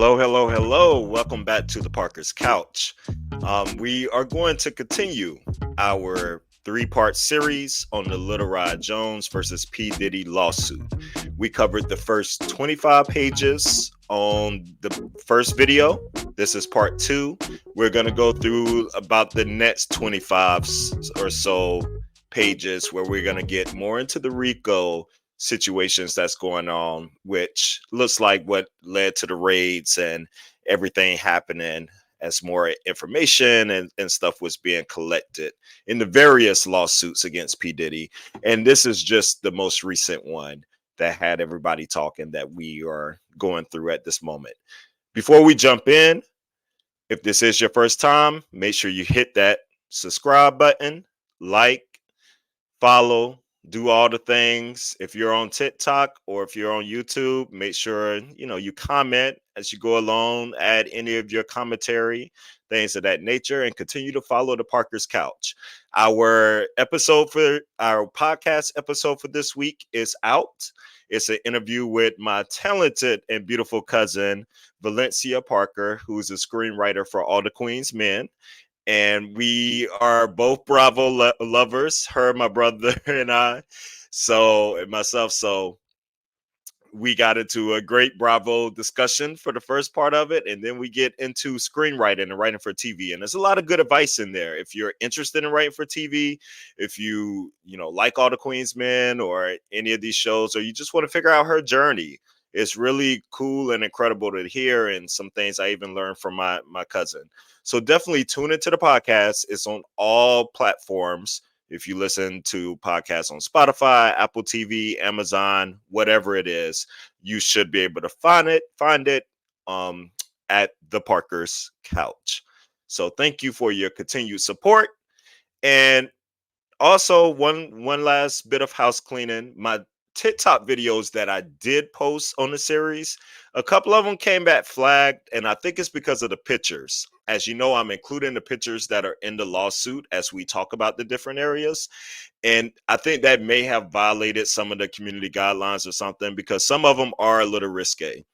Hello, hello, hello. Welcome back to the Parker's Couch. We are going to continue our three-part series on the Lil Rod Jones versus P Diddy lawsuit. We covered the first 25 pages on the first video. This is part two. We're going to go through about the next 25 or so pages where we're going to get more into the Rico situations that's going on, which looks like what led to the raids and everything happening as more information and stuff was being collected in the various lawsuits against P Diddy. And this is just the most recent one that had everybody talking that we are going through at this moment. Before we jump in, if this is your first time, make sure you hit that subscribe button, like, follow, do all the things. If you're on TikTok or if you're on YouTube, make sure you comment as you go along, add any of your commentary, things of that nature, and continue to follow the Parker's Couch. Our podcast episode for this week is out. It's an interview with my talented and beautiful cousin Valencia Parker, who's a screenwriter for All the Queen's Men. And we are both Bravo lovers, her, my brother, and I. And myself. So we got into a great Bravo discussion for the first part of it. And then we get into screenwriting and writing for TV. And there's a lot of good advice in there. If you're interested in writing for TV, if you like All the Queen's Men or any of these shows, or you just want to figure out her journey, it's really cool and incredible to hear, and some things I even learned from my cousin. So definitely tune into the podcast. It's on all platforms. If you listen to podcasts on Spotify, Apple TV, Amazon, whatever it is, you should be able to find it at the Parker's Couch. So thank you for your continued support. And also one last bit of house cleaning. My TikTok videos that I did post on the series, a couple of them came back flagged, and I think it's because of the pictures. As you know, I'm including the pictures that are in the lawsuit as we talk about the different areas. And I think that may have violated some of the community guidelines or something, because some of them are a little risque.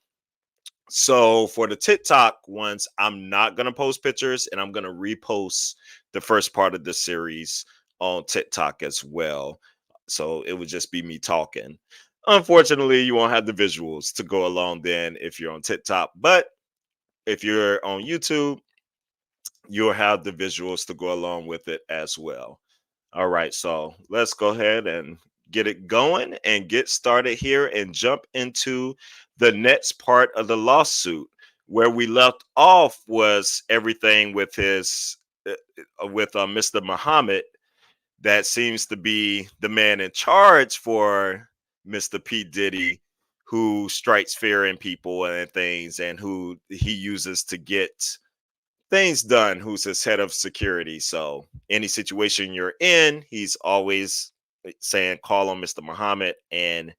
So for the TikTok ones, I'm not going to post pictures, and I'm going to repost the first part of the series on TikTok as well. So it would just be me talking. Unfortunately, you won't have the visuals to go along then if you're on TikTok. But if you're on YouTube, you'll have the visuals to go along with it as well. All right, so let's go ahead and get it going and get started here and jump into the next part of the lawsuit. Where we left off was everything with Mr. Muhammad, that seems to be the man in charge for Mr. P. Diddy, who strikes fear in people and things, and who he uses to get things done, who's his head of security. So any situation you're in, he's always saying, call on Mr. Muhammad and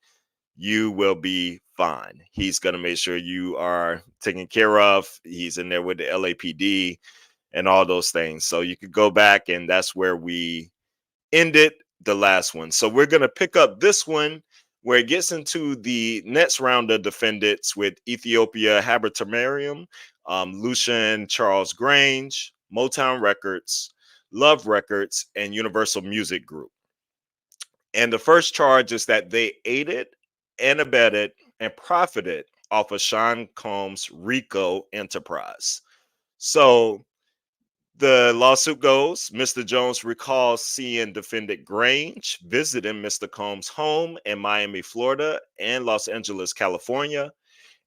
you will be fine. He's going to make sure you are taken care of. He's in there with the LAPD and all those things. So you could go back, and that's where we ended the last one. So we're going to pick up this one where it gets into the next round of defendants with Ethiopia Haberdashery, Lucian Charles Grange, Motown Records, Love Records, and Universal Music Group. And the first charge is that they aided and abetted and profited off of Sean Combs' Rico enterprise. So the lawsuit goes, Mr. Jones recalls seeing defendant Grange visiting Mr. Combs' home in Miami, Florida, and Los Angeles, California.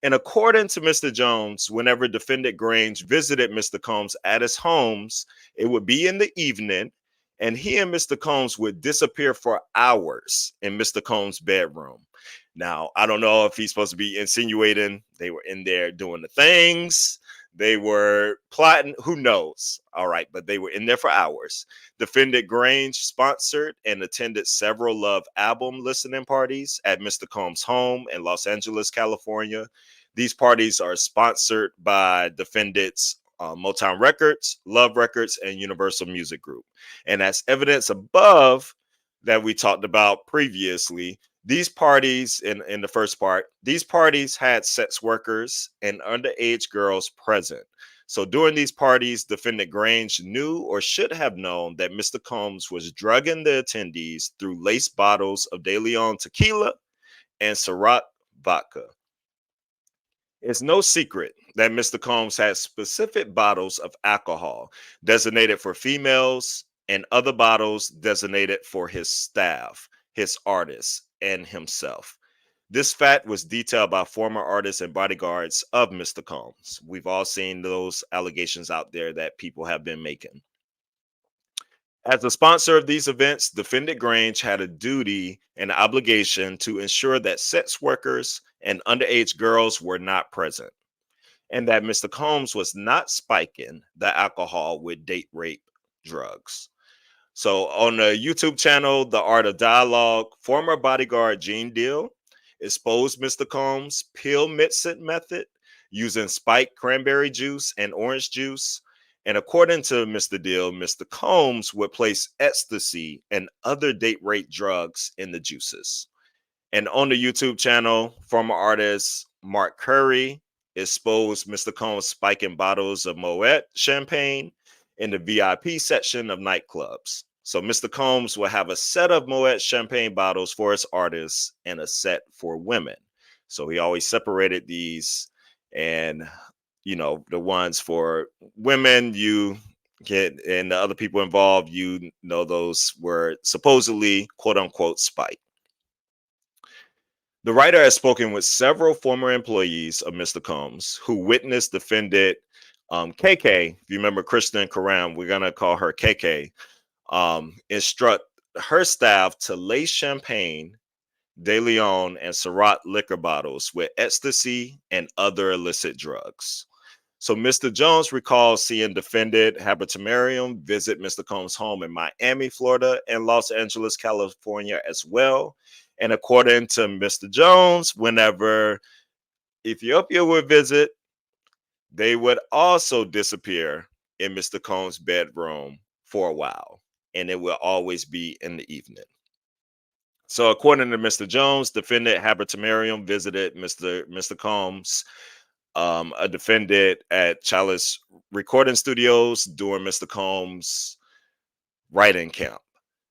And according to Mr. Jones, whenever defendant Grange visited Mr. Combs at his homes, it would be in the evening, and he and Mr. Combs would disappear for hours in Mr. Combs' bedroom. Now, I don't know if he's supposed to be insinuating they were in there doing the things, they were plotting, who knows? All right, but they were in there for hours. Defendant Grange sponsored and attended several Love album listening parties at Mr. Combs' home in Los Angeles, California. These parties are sponsored by defendants Motown Records, Love Records, and Universal Music Group. And as evidence above that we talked about previously, These parties, in the first part, these parties had sex workers and underage girls present. So during these parties, defendant Grange knew or should have known that Mr. Combs was drugging the attendees through lace bottles of De Leon tequila and Ciroc vodka. It's no secret that Mr. Combs had specific bottles of alcohol designated for females and other bottles designated for his staff, his artists, and himself. This fact was detailed by former artists and bodyguards of Mr. Combs. We've all seen those allegations out there that people have been making. As the sponsor of these events, Defendant Grange had a duty and obligation to ensure that sex workers and underage girls were not present, and that Mr. Combs was not spiking the alcohol with date rape drugs. So on the YouTube channel, The Art of Dialogue, former bodyguard Gene Deal exposed Mr. Combs' pill mixing method using spiked cranberry juice and orange juice. And according to Mr. Deal, Mr. Combs would place ecstasy and other date rape drugs in the juices. And on the YouTube channel, former artist Mark Curry exposed Mr. Combs spiking bottles of Moet champagne in the VIP section of nightclubs. So Mr. Combs will have a set of Moet champagne bottles for his artists and a set for women. So he always separated these, and the ones for women, you get, and the other people involved, those were supposedly quote unquote spiked. The writer has spoken with several former employees of Mr. Combs who witnessed defendant KK. If you remember Kristen Karam, we're gonna call her KK. Instruct her staff to lace champagne, De Leon, and Ciroc liquor bottles with ecstasy and other illicit drugs. So Mr. Jones recalls seeing defendant Habertamarium visit Mr. Combs' home in Miami, Florida, and Los Angeles, California as well. And according to Mr. Jones, whenever Ethiopia would visit, they would also disappear in Mr. Combs' bedroom for a while, and it will always be in the evening. So according to Mr. Jones, defendant Habertamarium visited Mr. Combs, a defendant at Chalice Recording Studios during Mr. Combs' writing camp.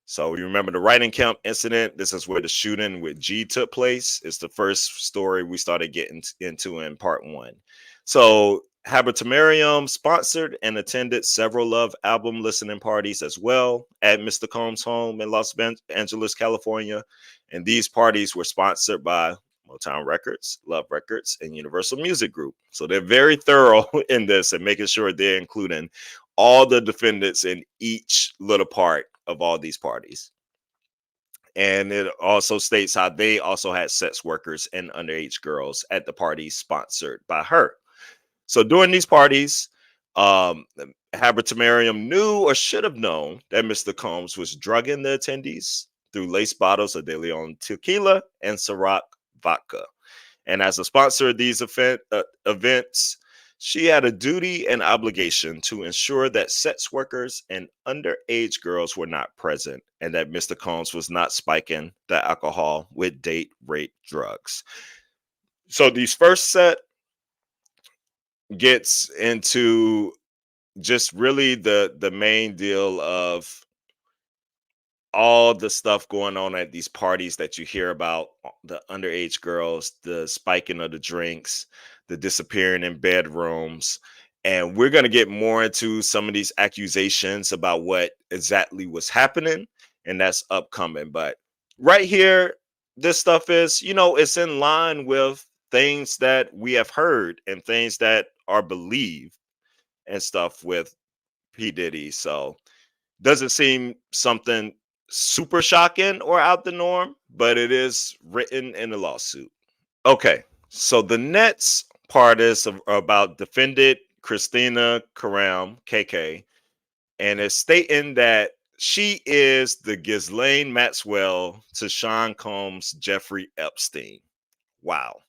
So you remember the writing camp incident? This is where the shooting with G took place. It's the first story we started getting into in part one. So Habertamarium sponsored and attended several Love album listening parties as well at Mr. Combs' home in Los Angeles, California. And these parties were sponsored by Motown Records, Love Records, and Universal Music Group. So they're very thorough in this and making sure they're including all the defendants in each little part of all these parties. And it also states how they also had sex workers and underage girls at the parties sponsored by her. So during these parties, Habertamarium knew or should have known that Mr. Combs was drugging the attendees through lace bottles of De Leon tequila and Ciroc vodka. And as a sponsor of these events, she had a duty and obligation to ensure that sex workers and underage girls were not present and that Mr. Combs was not spiking the alcohol with date rape drugs. So these first set gets into just really the main deal of all the stuff going on at these parties that you hear about, the underage girls, the spiking of the drinks, the disappearing in bedrooms. And we're going to get more into some of these accusations about what exactly was happening, and that's upcoming. But right here, this stuff is, it's in line with things that we have heard and things that are believed and stuff with P. Diddy. So doesn't seem something super shocking or out the norm, but it is written in the lawsuit. Okay, so the next part is about defendant Christina Karam, KK, and it's stating that she is the Ghislaine Maxwell to Sean Combs' Jeffrey Epstein. Wow.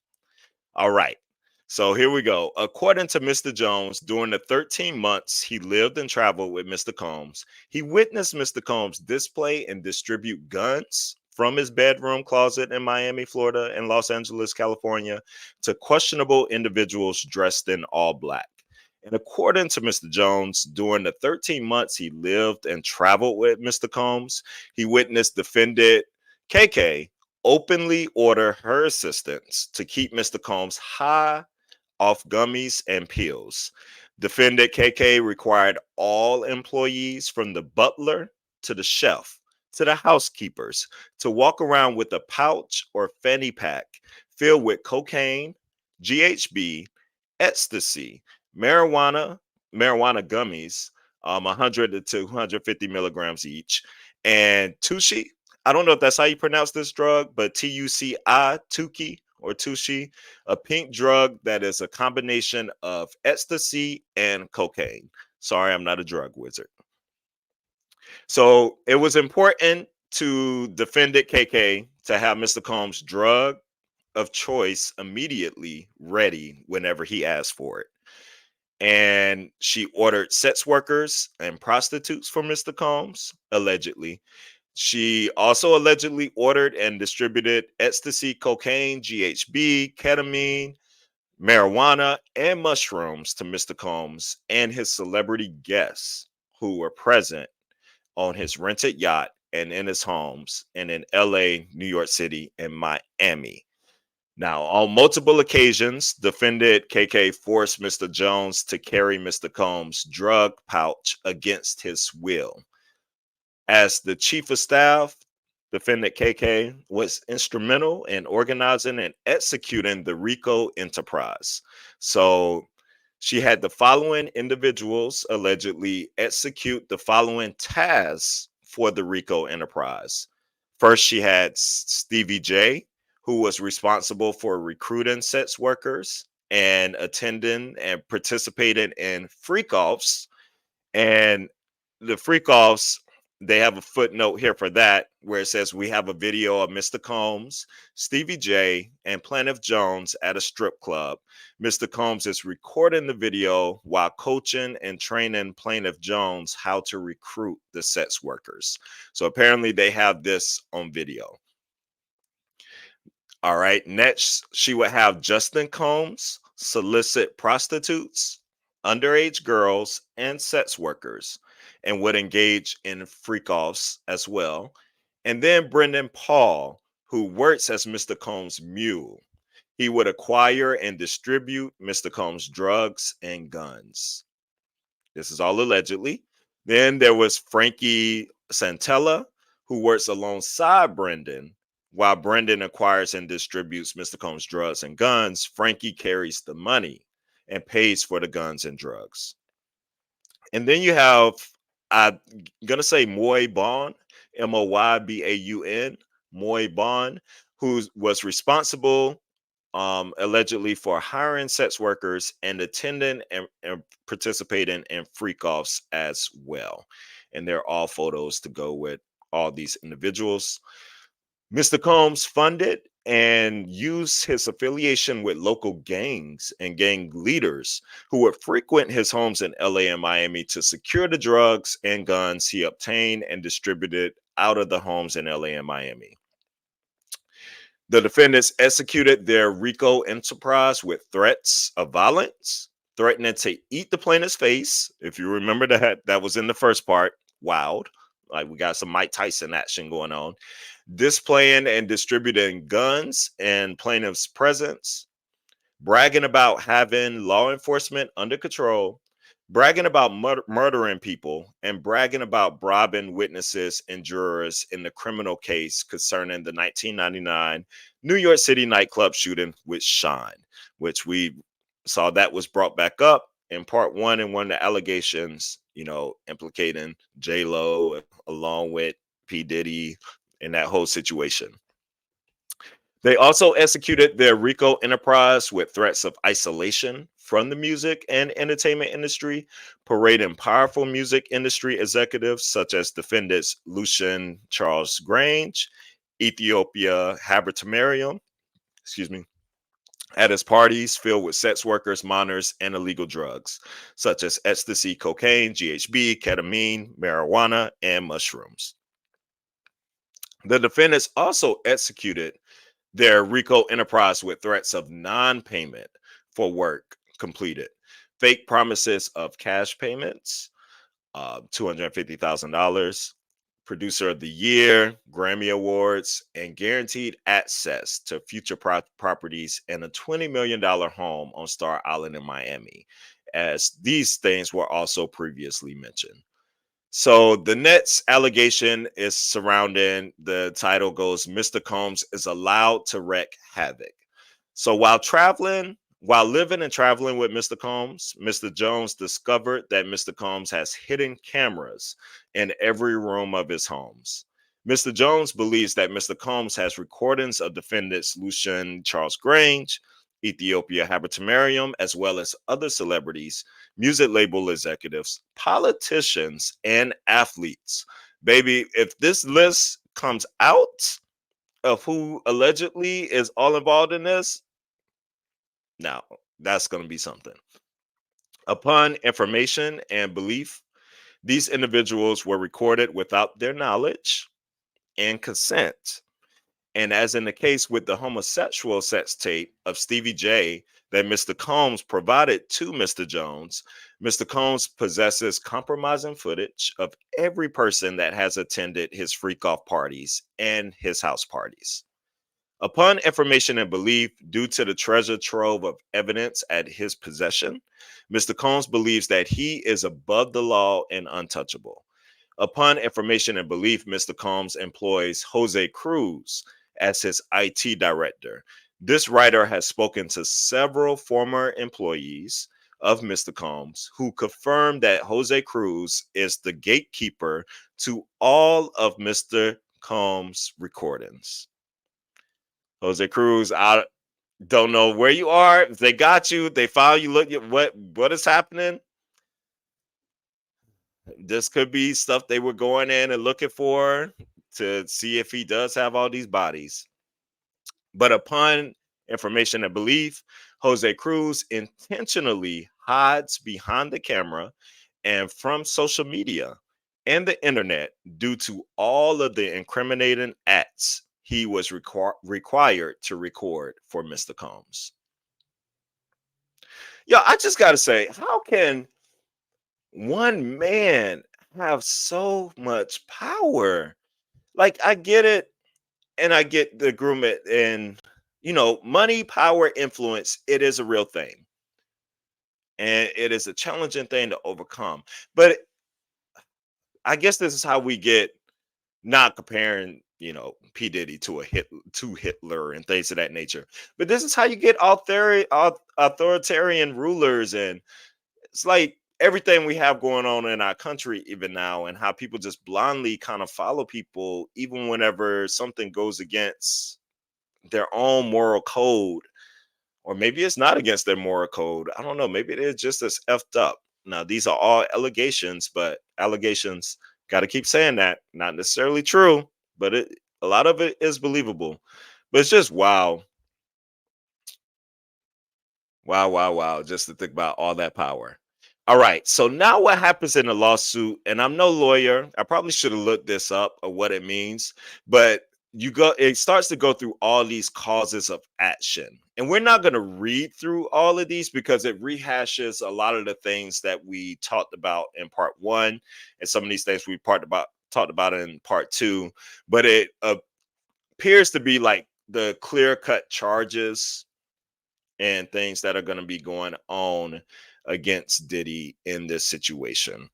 All right. So here we go. According to Mr. Jones, during the 13 months he lived and traveled with Mr. Combs, he witnessed Mr. Combs display and distribute guns, from his bedroom closet in Miami, Florida, and Los Angeles, California, to questionable individuals dressed in all black. And according to Mr. Jones, during the 13 months he lived and traveled with Mr. Combs, he witnessed defendant KK openly order her assistants to keep Mr. Combs high off gummies and pills. Defendant KK required all employees, from the butler to the chef to the housekeepers, to walk around with a pouch or fanny pack filled with cocaine, GHB, ecstasy, marijuana, marijuana gummies, 100 to 250 milligrams each, and Tushi. I don't know if that's how you pronounce this drug, but TUCI, Tuki or Tushi, a pink drug that is a combination of ecstasy and cocaine. Sorry, I'm not a drug wizard. So it was important to defendant KK to have Mr. Combs' drug of choice immediately ready whenever he asked for it. And she ordered sex workers and prostitutes for Mr. Combs, allegedly. She also allegedly ordered and distributed ecstasy, cocaine, GHB, ketamine, marijuana, and mushrooms to Mr. Combs and his celebrity guests who were present on his rented yacht and in his homes and in LA, New York City, and Miami. Now, on multiple occasions, defendant KK forced Mr. Jones to carry Mr. Combs' drug pouch against his will. As the chief of staff, defendant KK was instrumental in organizing and executing the Rico enterprise. So she had the following individuals allegedly execute the following tasks for the Rico enterprise. First, she had Stevie J, who was responsible for recruiting sex workers and attending and participating in freak offs. And the freak offs, they have a footnote here for that where it says we have a video of Mr. Combs, Stevie J, and Plaintiff Jones at a strip club. Mr. Combs is recording the video while coaching and training Plaintiff Jones how to recruit the sex workers. So apparently they have this on video. All right. Next, she would have Justin Combs solicit prostitutes, underage girls, and sex workers, and would engage in freak offs as well. And then Brendan Paul, who works as Mr. Combs' mule. He would acquire and distribute Mr. Combs' drugs and guns. This is all allegedly. Then there was Frankie Santella, who works alongside Brendan. While Brendan acquires and distributes Mr. Combs' drugs and guns, Frankie carries the money and pays for the guns and drugs. And then you have, I'm going to say Moy Bond, Moybaun, Moy Bond, who was responsible allegedly for hiring sex workers and attending and participating in freak offs as well. And they're all photos to go with all these individuals. Mr. Combs funded and used his affiliation with local gangs and gang leaders who would frequent his homes in LA and Miami to secure the drugs and guns he obtained and distributed out of the homes in LA and Miami. The defendants executed their Rico enterprise with threats of violence, threatening to eat the plaintiff's face. If you remember that was in the first part. Wild. Like we got some Mike Tyson action going on. Displaying and distributing guns in plaintiff's presence, bragging about having law enforcement under control, bragging about murdering people, and bragging about bribing witnesses and jurors in the criminal case concerning the 1999 New York City nightclub shooting with Shine, which we saw that was brought back up in part one and one of the allegations, implicating J-Lo along with P Diddy in that whole situation. They also executed their Rico enterprise with threats of isolation from the music and entertainment industry, parading powerful music industry executives such as defendants Lucian Charles Grange, Ethiopia Haberdamerium, at his parties filled with sex workers, minors, and illegal drugs, such as ecstasy, cocaine, GHB, ketamine, marijuana, and mushrooms. The defendants also executed their Rico enterprise with threats of non payment for work completed, fake promises of cash payments, $250,000, producer of the year, Grammy Awards, and guaranteed access to future properties and a $20 million home on Star Island in Miami, as these things were also previously mentioned. So the next allegation is surrounding the title goes Mr. Combs is allowed to wreak havoc. So while living and traveling with Mr. Combs, Mr. Jones discovered that Mr. Combs has hidden cameras in every room of his homes. Mr. Jones believes that Mr. Combs has recordings of defendants Lucian Charles Grange, Ethiopia Habertamarium, as well as other celebrities, music label executives, politicians, and athletes. Baby, if this list comes out of who allegedly is all involved in this, now that's going to be something. Upon information and belief, these individuals were recorded without their knowledge and consent. And as in the case with the homosexual sex tape of Stevie J that Mr. Combs provided to Mr. Jones, Mr. Combs possesses compromising footage of every person that has attended his freak off parties and his house parties. Upon information and belief, due to the treasure trove of evidence at his possession, Mr. Combs believes that he is above the law and untouchable. Upon information and belief, Mr. Combs employs Jose Cruz as his IT director. This writer has spoken to several former employees of Mr. Combs who confirmed that Jose Cruz is the gatekeeper to all of Mr. Combs' recordings. Jose Cruz, I don't know where you are. If they got you, they found you. Look at what is happening. This could be stuff they were going in and looking for to see if he does have all these bodies. But upon information and belief, Jose Cruz intentionally hides behind the camera and from social media and the internet due to all of the incriminating acts he was required to record for Mr. Combs. Yo, I just got to say, how can one man have so much power? Like, I get it, and I get the grooming and money, power, influence. It is a real thing, and it is a challenging thing to overcome. But I guess this is how we get not comparing, P Diddy to to Hitler and things of that nature. But this is how you get authoritarian rulers, and it's like everything we have going on in our country even now, and how people just blindly kind of follow people even whenever something goes against their own moral code, or maybe it's not against their moral code. I don't know. Maybe it is just as effed up. Now, these are all allegations, but allegations, got to keep saying that, not necessarily true, but a lot of it is believable. But it's just wow. Wow, wow, wow. Just to think about all that power. All right. So now what happens in a lawsuit, and I'm no lawyer. I probably should have looked this up or what it means, but it starts to go through all these causes of action. And we're not going to read through all of these because it rehashes a lot of the things that we talked about in part one, and some of these things we talked about in part two. But it appears to be like the clear cut charges and things that are going to be going on against Diddy in this situation.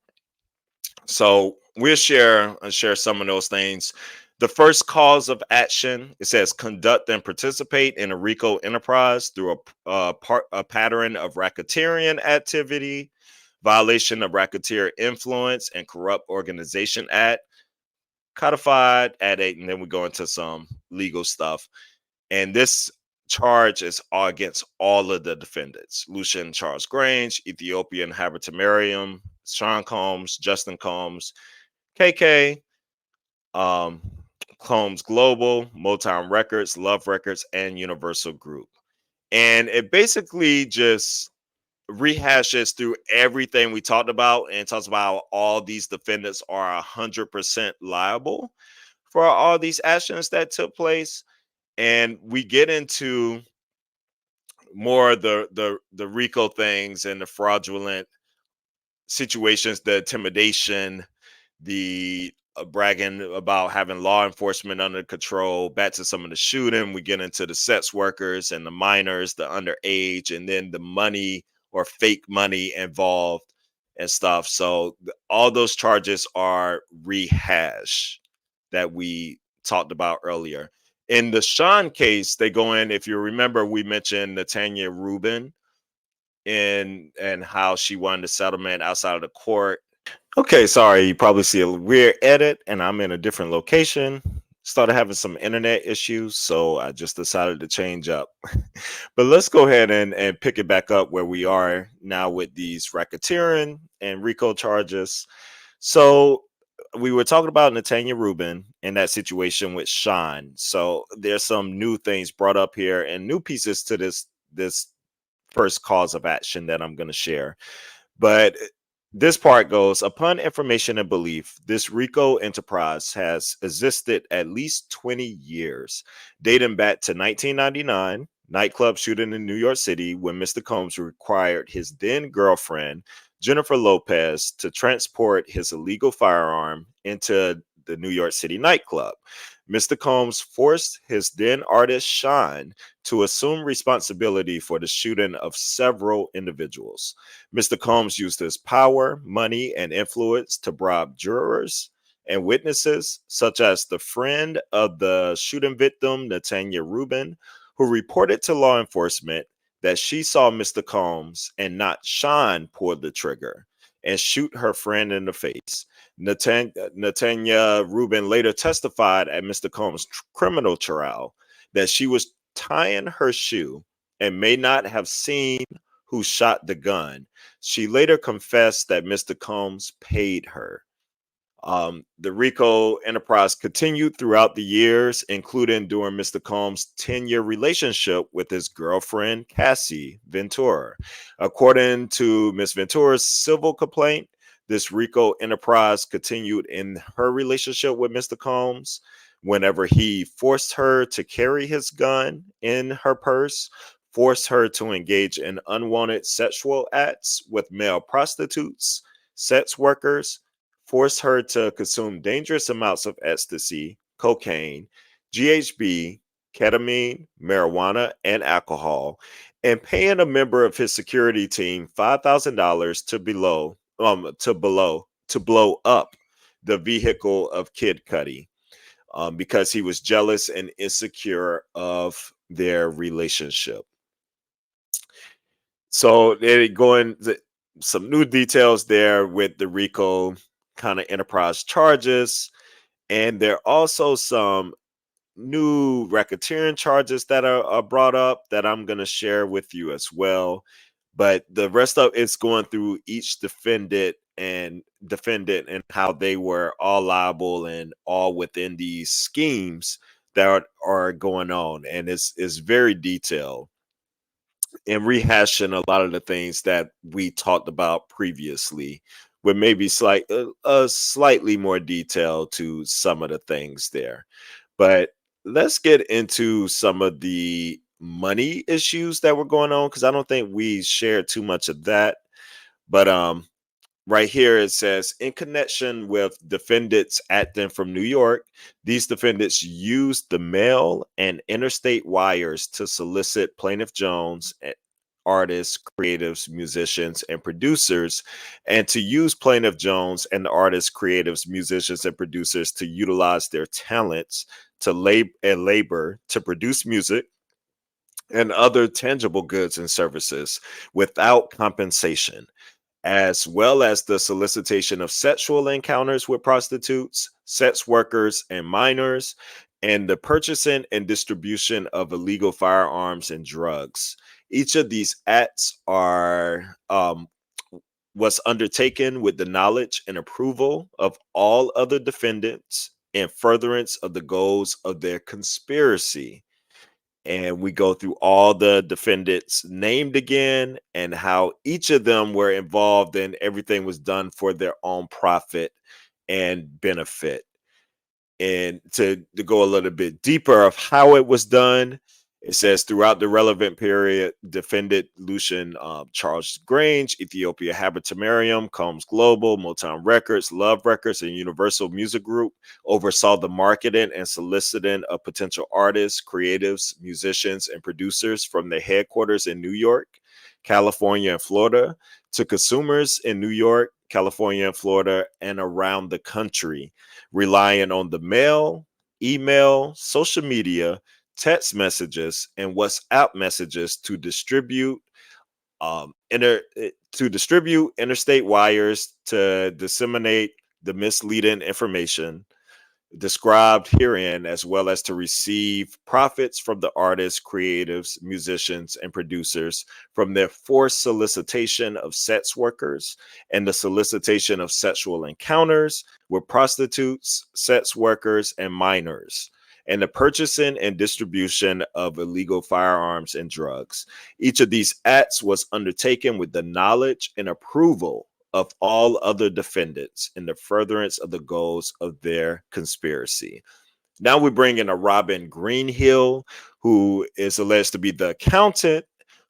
So we'll share some of those things. The first cause of action, it says conduct and participate in a Rico enterprise through a pattern of racketeering activity, violation of Racketeer Influence and Corrupt Organization Act, codified at 8, and then we go into some legal stuff. And this charge is all against all of the defendants: Lucian Charles Grange, Ethiopian Habertamarium, Sean Combs, Justin Combs, KK, um, Combs Global, Motown Records, Love Records, and Universal Group. And it basically just rehashes through everything we talked about and talks about how all these defendants are 100% liable for all these actions that took place. And we get into more the Rico things and the fraudulent situations, the intimidation, the bragging about having law enforcement under control. Back to some of the shooting, we get into the sex workers and the minors, the underage, and then the money or fake money involved and stuff. So all those charges are rehash that we talked about earlier. In the Sean case, they go in. If you remember, we mentioned Natanya Rubin and how she won the settlement outside of the court. Okay, sorry, you probably see a weird edit, and I'm in a different location. Started having some internet issues, so I just decided to change up. But let's go ahead and pick it back up where we are now with these racketeering and RICO charges. So we were talking about Natanya Rubin and that situation with Sean. So there's some new things brought up here and new pieces to this first cause of action that I'm going to share. But this part goes upon information and belief, this RICO enterprise has existed at least 20 years, dating back to 1999, nightclub shooting in New York City when Mr. Combs required his then girlfriend, Jennifer Lopez, to transport his illegal firearm into the New York City nightclub. Mr. Combs forced his then artist Sean to assume responsibility for the shooting of several individuals. Mr. Combs used his power, money, and influence to bribe jurors and witnesses, such as the friend of the shooting victim, Natanya Rubin, who reported to law enforcement that she saw Mr. Combs and not Sean pull the trigger and shoot her friend in the face. Natanya Rubin later testified at Mr. Combs' criminal trial that she was tying her shoe and may not have seen who shot the gun. She later confessed that Mr. Combs paid her. The RICO enterprise continued throughout the years, including during Mr. Combs' 10-year relationship with his girlfriend, Cassie Ventura. According to Ms. Ventura's civil complaint, this RICO enterprise continued in her relationship with Mr. Combs whenever he forced her to carry his gun in her purse, forced her to engage in unwanted sexual acts with male prostitutes, sex workers, forced her to consume dangerous amounts of ecstasy, cocaine, GHB, ketamine, marijuana, and alcohol, and paying a member of his security team $5,000 to blow up the vehicle of Kid Cudi, because he was jealous and insecure of their relationship. So they go into some new details there with the RICO kind of enterprise charges. And there are also some new racketeering charges that are brought up that I'm going to share with you as well. But the rest of it's going through each defendant and how they were all liable and all within these schemes that are going on. And it's very detailed and rehashing a lot of the things that we talked about previously with maybe slightly more detail to some of the things there. But let's get into some of the money issues that were going on because I don't think we shared too much of that. But right here it says in connection with defendants acting from New York, these defendants used the mail and interstate wires to solicit plaintiff Jones, artists, creatives, musicians, and producers, and to use plaintiff Jones and the artists, creatives, musicians, and producers to utilize their talents to labor to produce music and other tangible goods and services without compensation, as well as the solicitation of sexual encounters with prostitutes, sex workers, and minors, and the purchasing and distribution of illegal firearms and drugs. Each of these acts are was undertaken with the knowledge and approval of all other defendants in furtherance of the goals of their conspiracy. And we go through all the defendants named again and how each of them were involved and everything was done for their own profit and benefit. And to go a little bit deeper of how it was done, it says throughout the relevant period, defendant Lucian Charles Grange, Ethiopia Haberdamerium, Combs Global, Motown Records, Love Records, and Universal Music Group oversaw the marketing and soliciting of potential artists, creatives, musicians, and producers from their headquarters in New York, California, and Florida to consumers in New York, California, and Florida, and around the country, relying on the mail, email, social media, text messages, and WhatsApp messages um, inter, to distribute interstate wires to disseminate the misleading information described herein, as well as to receive profits from the artists, creatives, musicians, and producers from their forced solicitation of sex workers and the solicitation of sexual encounters with prostitutes, sex workers, and minors, and the purchasing and distribution of illegal firearms and drugs. Each of these acts was undertaken with the knowledge and approval of all other defendants in the furtherance of the goals of their conspiracy. Now we bring in a Robin Greenhill, who is alleged to be the accountant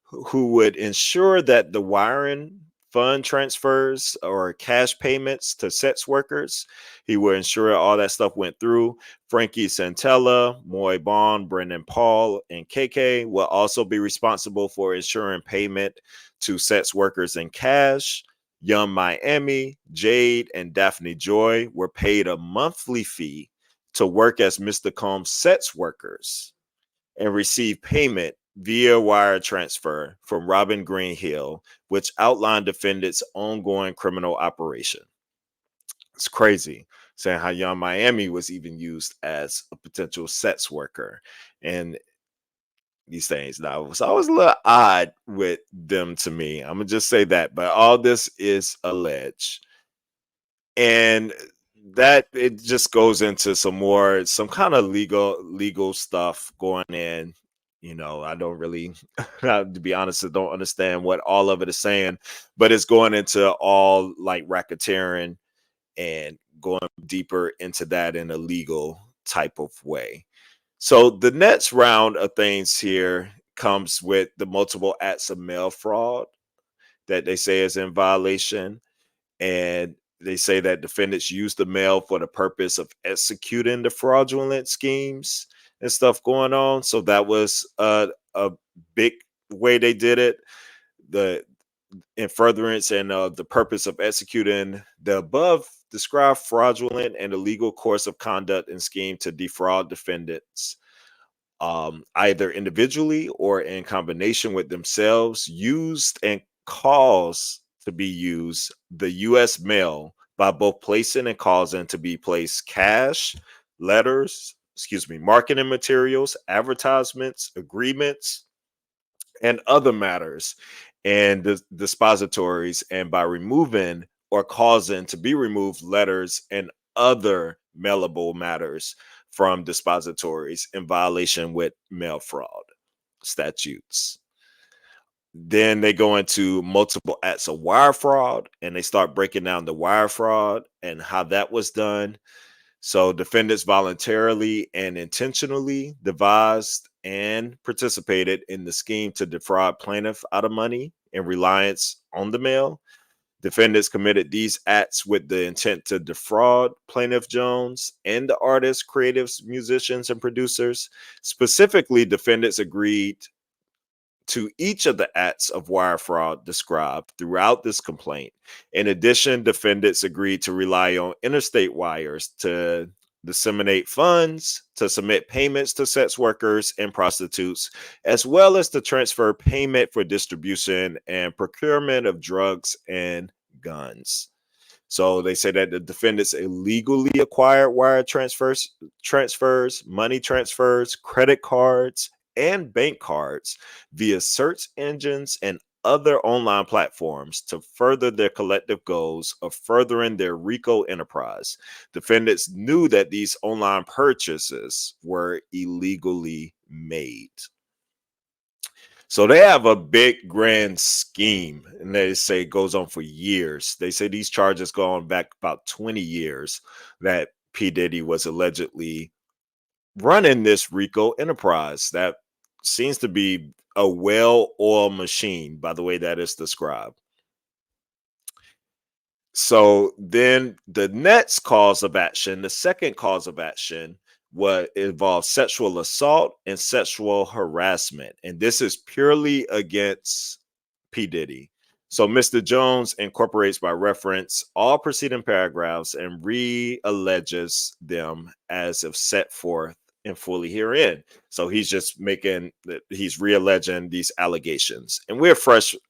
who would ensure that the wiring fund transfers or cash payments to sex workers. He would ensure all that stuff went through. Frankie Santella, Moy Bond, Brendan Paul, and KK will also be responsible for ensuring payment to sex workers in cash. Young Miami, Jade, and Daphne Joy were paid a monthly fee to work as Mr. Combs' sex workers and receive payment via wire transfer from Robin Greenhill, which outlined defendants' ongoing criminal operation. It's crazy saying how Young Miami was even used as a potential sex worker. And these things now was always a little odd with them to me. I'm gonna just say that, but all this is alleged. And that it just goes into some kind of legal stuff going in. I don't really to be honest, I don't understand what all of it is saying, but it's going into all like racketeering and going deeper into that in a legal type of way. So the next round of things here comes with the multiple acts of mail fraud that they say is in violation. And they say that defendants use the mail for the purpose of executing the fraudulent schemes and stuff going on. So that was a big way they did it. The in furtherance and the purpose of executing the above described fraudulent and illegal course of conduct and scheme to defraud defendants, either individually or in combination with themselves, used and caused to be used the U.S. mail by both placing and causing to be placed cash, letters, marketing materials, advertisements, agreements, and other matters and dispositories, and by removing or causing to be removed letters and other mailable matters from dispositories in violation with mail fraud statutes. Then they go into multiple acts of wire fraud and they start breaking down the wire fraud and how that was done. So defendants voluntarily and intentionally devised and participated in the scheme to defraud plaintiff out of money in reliance on the mail. Defendants committed these acts with the intent to defraud plaintiff Jones and the artists, creatives, musicians, and producers. Specifically, defendants agreed to each of the acts of wire fraud described throughout this complaint. In addition, defendants agreed to rely on interstate wires to disseminate funds, to submit payments to sex workers and prostitutes, as well as to transfer payment for distribution and procurement of drugs and guns. So they say that the defendants illegally acquired wire transfers, money transfers, credit cards, and bank cards via search engines and other online platforms to further their collective goals of furthering their Rico enterprise. Defendants knew that these online purchases were illegally made. So they have a big grand scheme, and they say it goes on for years. They say these charges go on back about 20 years that P. Diddy was allegedly running this Rico enterprise that seems to be a well-oiled machine by the way that is described. So then the next cause of action, the second cause of action, what involves sexual assault and sexual harassment. And this is purely against P. Diddy. So Mr. Jones incorporates by reference all preceding paragraphs and re-alleges them as if set forth and fully herein. So he's just he's re-alleging these allegations. And we'll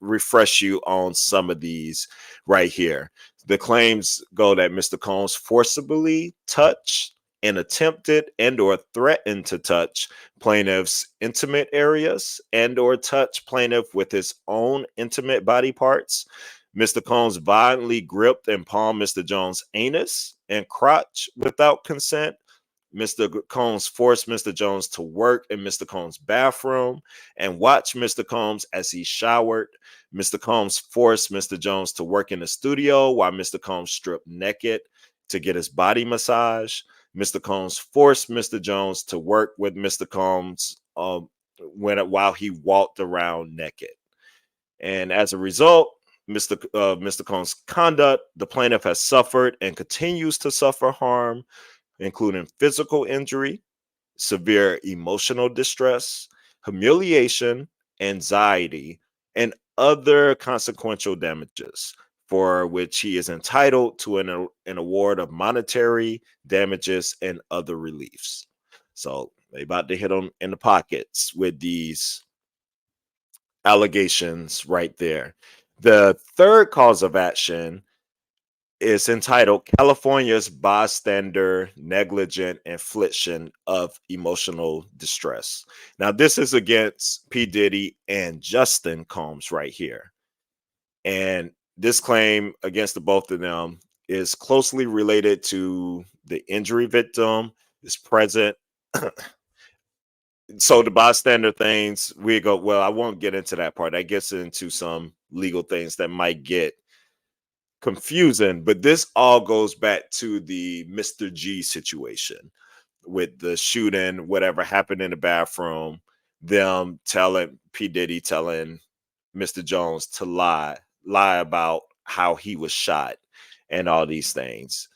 refresh you on some of these right here. The claims go that Mr. Combs forcibly touched and attempted and or threatened to touch plaintiff's intimate areas and or touch plaintiff with his own intimate body parts. Mr. Combs violently gripped and palmed Mr. Jones' anus and crotch without consent. Mr. Combs forced Mr. Jones to work in Mr. Combs' bathroom and watch Mr. Combs as he showered. Mr. Combs forced Mr. Jones to work in the studio while Mr. Combs stripped naked to get his body massage. Mr. Combs forced Mr. Jones to work with Mr. Combs while he walked around naked. And as a result, Mr. Combs' conduct, the plaintiff has suffered and continues to suffer harm, including physical injury, severe emotional distress, humiliation, anxiety, and other consequential damages for which he is entitled to an award of monetary damages and other reliefs. So they about to hit him in the pockets with these allegations right there. The third cause of action is entitled California's Bystander Negligent Infliction of Emotional Distress. Now, this is against P. Diddy and Justin Combs right here. And this claim against the both of them is closely related to the injury victim, is present. So the bystander things, we go, well, I won't get into that part. That gets into some legal things that might get confusing, but this all goes back to the Mr. G situation with the shooting, whatever happened in the bathroom, them telling P. Diddy telling Mr. Jones to lie about how he was shot and all these things.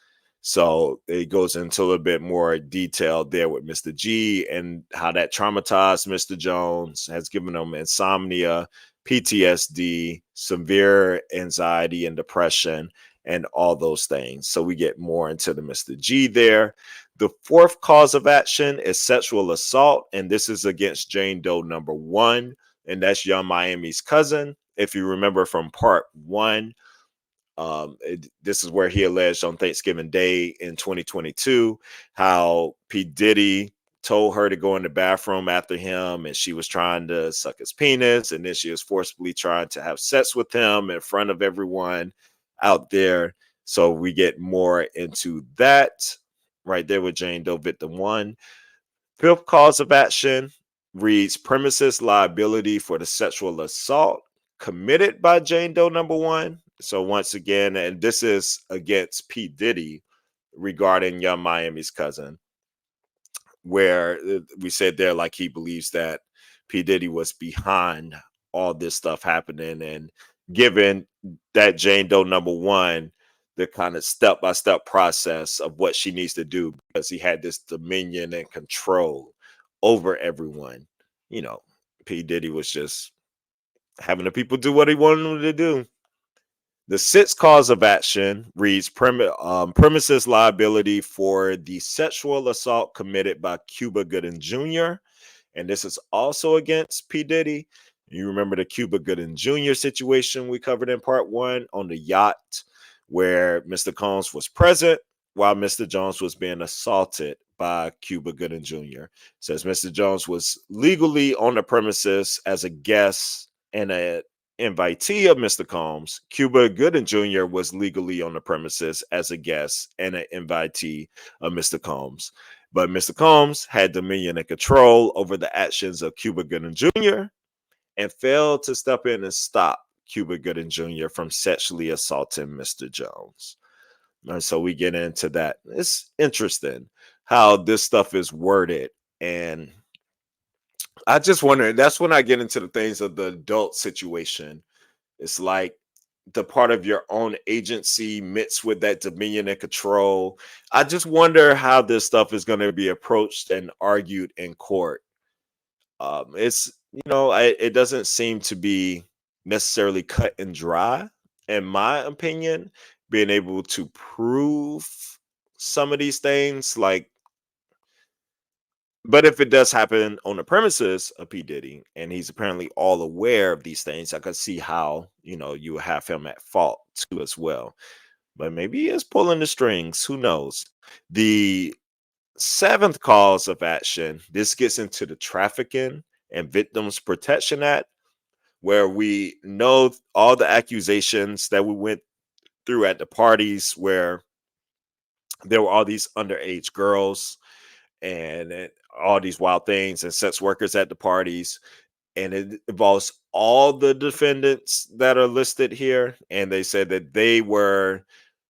So it goes into a little bit more detail there with Mr. G and how that traumatized Mr. Jones, has given him insomnia, PTSD, severe anxiety and depression, and all those things. So we get more into the Mr. G there. The fourth cause of action is sexual assault, and this is against Jane Doe number 1, and that's Young Miami's cousin. If you remember from part 1, this is where he alleged on Thanksgiving Day in 2022 how P. Diddy told her to go in the bathroom after him, and she was trying to suck his penis, and then she was forcibly trying to have sex with him in front of everyone out there. So we get more into that right there with Jane Doe victim 1. Fifth cause of action reads premises liability for the sexual assault committed by Jane Doe number 1. So once again, and this is against P. Diddy regarding Young Miami's cousin, where we said there like he believes that P. Diddy was behind all this stuff happening, and given that Jane Doe number 1 the kind of step-by-step process of what she needs to do, because he had this dominion and control over everyone. You know, P. Diddy was just having the people do what he wanted them to do. The sixth cause of action reads premises liability for the sexual assault committed by Cuba Gooding Jr., and this is also against P. Diddy. You remember the Cuba Gooding Jr. situation we covered in part 1 on the yacht, where Mr. Combs was present while Mr. Jones was being assaulted by Cuba Gooding Jr. Says Mr. Jones was legally on the premises as a guest and an invitee of Mr. Combs. Cuba Gooding Jr. was legally on the premises as a guest and an invitee of Mr. Combs. But Mr. Combs had dominion and control over the actions of Cuba Gooding Jr. and failed to step in and stop Cuba Gooding Jr. from sexually assaulting Mr. Jones. So we get into that. It's interesting how this stuff is worded. And I just wonder, that's when I get into the things of the adult situation. It's like the part of your own agency mixed with that dominion and control. I just wonder how this stuff is going to be approached and argued in court. It's, it doesn't seem to be necessarily cut and dry, in my opinion, being able to prove some of these things. Like, but if it does happen on the premises of P. Diddy, and he's apparently all aware of these things, I could see how, you would have him at fault too as well. But maybe he is pulling the strings. Who knows? The seventh cause of action, this gets into the Trafficking and Victims Protection Act, where we know all the accusations that we went through at the parties, where there were all these underage girls and all these wild things and sex workers at the parties. And it involves all the defendants that are listed here. And they said that they were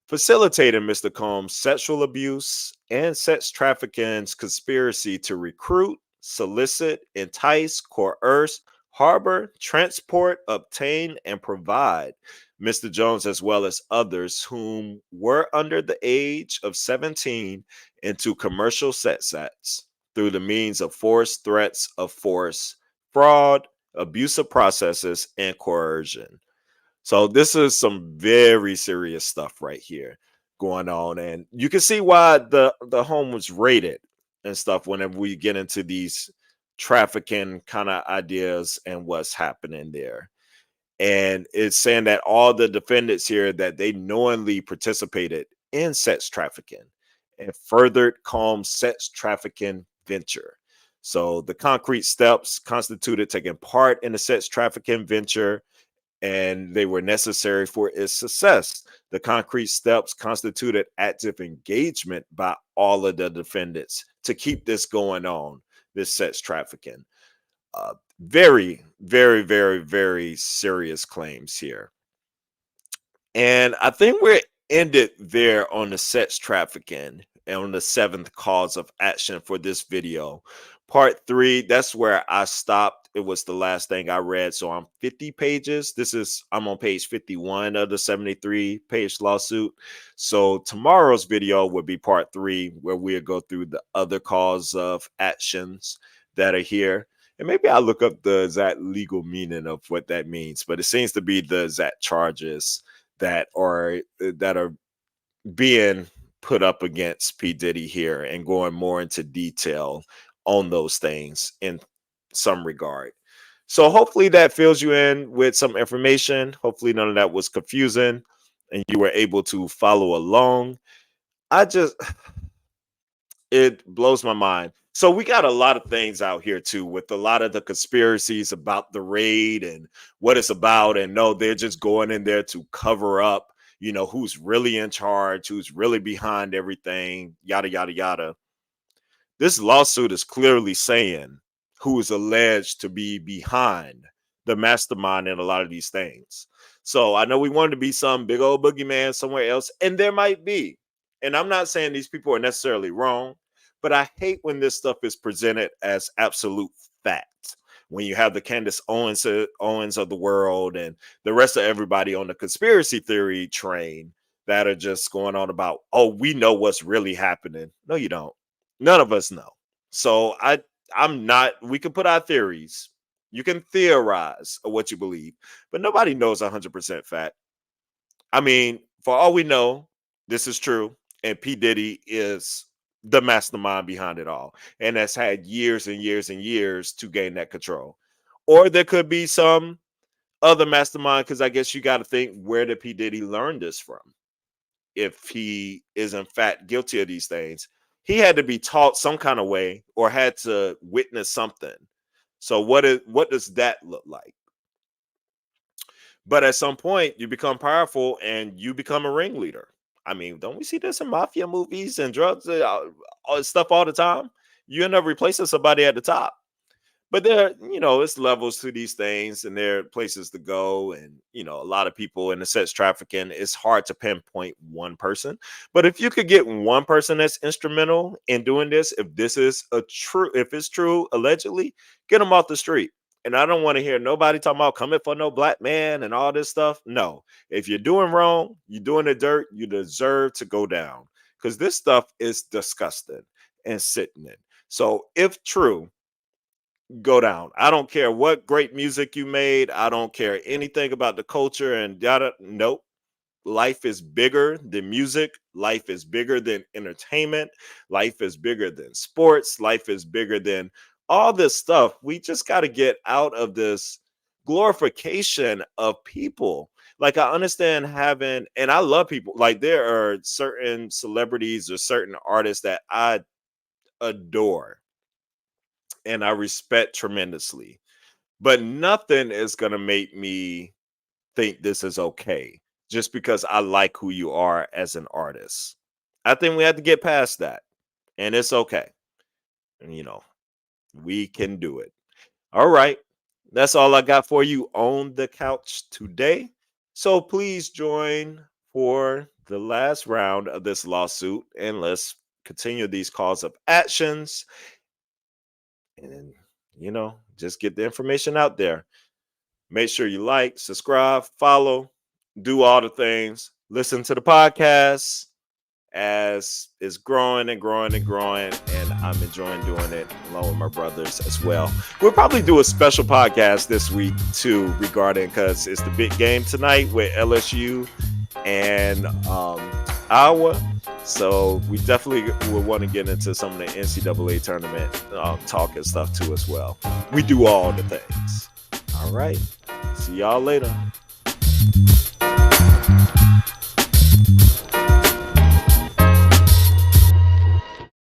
facilitating Mr. Combs' sexual abuse and sex trafficking's conspiracy to recruit, solicit, entice, coerce, harbor, transport, obtain, and provide Mr. Jones, as well as others whom were under the age of 17, into commercial sex acts through the means of force, threats of force, fraud, abusive processes, and coercion. So this is some very serious stuff right here going on, and you can see why the home was raided and stuff whenever we get into these trafficking kind of ideas and what's happening there. And it's saying that all the defendants here, that they knowingly participated in sex trafficking and furthered Combs' sex trafficking venture. So the concrete steps constituted taking part in the sex trafficking venture, and they were necessary for its success. The concrete steps constituted active engagement by all of the defendants to keep this going on, this sex trafficking. Very, very, very, very serious claims here. And I think we're ended there on the sex trafficking and on the seventh cause of action for this video. Part three, that's where I stopped. It was the last thing I read. So I'm 50 pages. I'm on page 51 of the 73 page lawsuit. So tomorrow's video will be part three, where we'll go through the other cause of actions that are here. And maybe I'll look up the exact legal meaning of what that means, but it seems to be the exact charges that are being put up against P. Diddy here, and going more into detail on those things in some regard. So hopefully that fills you in with some information. Hopefully none of that was confusing and you were able to follow along. I just It blows my mind. So we got a lot of things out here too, with a lot of the conspiracies about the raid and what it's about. And no, they're just going in there to cover up, who's really in charge, who's really behind everything, yada, yada, yada. This lawsuit is clearly saying who is alleged to be behind the mastermind in a lot of these things. So I know we wanted to be some big old boogeyman somewhere else, and there might be. And I'm not saying these people are necessarily wrong, but I hate when this stuff is presented as absolute fact. When you have the Candace Owens of the world and the rest of everybody on the conspiracy theory train that are just going on about, oh, we know what's really happening. No, you don't. None of us know. So I'm not, we can put our theories. You can theorize of what you believe, but nobody knows 100% fact. I mean, for all we know, this is true, and P. Diddy is the mastermind behind it all, and has had years and years and years to gain that control. Or there could be some other mastermind, because I guess you got to think, where did P. Diddy learn this from? If he is in fact guilty of these things, he had to be taught some kind of way or had to witness something. So what does that look like? But at some point, you become powerful and you become a ringleader. I mean, don't we see this in mafia movies and drugs, all stuff all the time? You end up replacing somebody at the top. But it's levels to these things, and there are places to go. And, a lot of people in the sex trafficking, it's hard to pinpoint one person. But if you could get one person that's instrumental in doing this, if it's true, allegedly, get them off the street. And I don't want to hear nobody talking about coming for no black man and all this stuff. No, if you're doing wrong, you're doing the dirt, you deserve to go down, because this stuff is disgusting and sickening. So if true, go down. I don't care what great music you made. I don't care anything about the culture and yada. Nope. Life is bigger than music. Life is bigger than entertainment. Life is bigger than sports. Life is bigger than all this stuff. We just got to get out of this glorification of people. Like, I understand having, and I love people. Like, there are certain celebrities or certain artists that I adore and I respect tremendously. But nothing is going to make me think this is okay just because I like who you are as an artist. I think we have to get past that, and it's okay. And, we can do it. All right. That's all I got for you on the couch today. So please join for the last round of this lawsuit, and let's continue these calls of actions and, just get the information out there. Make sure you like, subscribe, follow, do all the things. Listen to the podcast as it's growing and growing and growing, and I'm enjoying doing it along with my brothers as well. We'll probably do a special podcast this week too, regarding, because it's the big game tonight with LSU and Iowa. So we definitely will want to get into some of the NCAA tournament talk and stuff too as well. We do all the things. All right. See y'all later.